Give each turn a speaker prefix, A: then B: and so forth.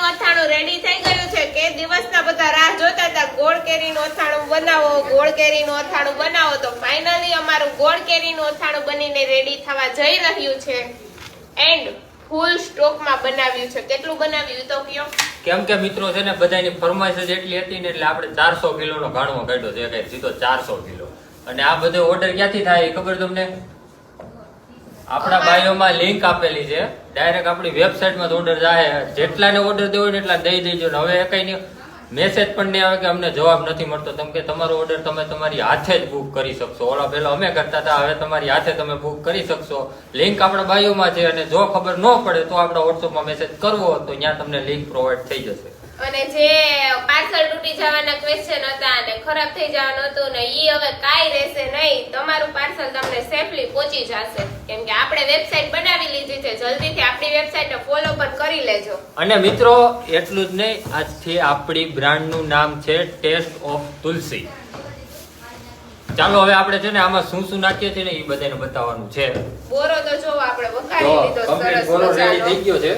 A: કેરીનું અથાણું રેડી થઈ ગયું છે. કે દિવસના બધા રાહ જોતા હતા ગોળ કેરીનું અથાણું બનાવો, ગોળ કેરીનું અથાણું બનાવો. તો ફાઇનલી અમારું ગોળ કેરીનું અથાણું બનીને રેડી થવા જઈ રહ્યું છે. એન્ડ ફૂલ સ્ટોકમાં બનાવ્યું છે. કેટલું બનાવ્યું તો કયો?
B: કેમ કે મિત્રો છે ને બધાની ફરમાઈશ જ એટલી હતી ને એટલે આપણે 400 કિલોનો ગાણવો કાઢ્યો છે. કઈ સીધો 400 કિલો. અને આ બધો ઓર્ડર ક્યાંથી થાય એ ખબર તમને? આપણા બાયોમાં લિંક આપેલી છે. ડાયરેક્ટ આપણી વેબસાઇટમાં ઓર્ડર જાય. જેટલાને ઓર્ડર દેવો ને એટલા દઈ દેજો. ને હવે કઈ મેસેજ પણ નહીં આવે કે અમને જવાબ નથી મળતો. તમે કે તમારો ઓર્ડર તમે તમારી હાથે જ બુક કરી શકશો. ઓલા પહેલા અમે કરતા હતા, હવે તમારી હાથે તમે બુક કરી શકશો. લિંક આપણા બાયોમાં છે. અને જો ખબર ન પડે તો આપણા વોટ્સઅપમાં મેસેજ કરવો તો ત્યાં તમને લિંક પ્રોવાઈડ થઈ જશે.
A: અને જે પાર્સલ તૂટી જવાના ક્વેશ્ચન હતા અને ખરાબ થઈ જવાનું હતું ને ઈ હવે કાઈ રહેશે નહીં. તમારું પાર્સલ તમને સેફલી પહોંચી જશે. કેમ કે આપણે વેબસાઇટ બનાવી લીધી છે. જલ્દીથી આપણી વેબસાઇટને ફોલો પણ કરી લેજો.
B: અને મિત્રો એટલું જ નહીં, આજથી આપણી બ્રાન્ડનું નામ છે ટેસ્ટ ઓફ તુલસી. ચાલો હવે આપણે છે ને આમાં શું શું નાખીએ છીએ ને એ બધાને બતાવવાનું છે.
A: બોરો તો જો આપણે વઘારી લીધો સરસ
B: બોરો રેડી
A: મજાનો.
B: થઈ ગયો છે.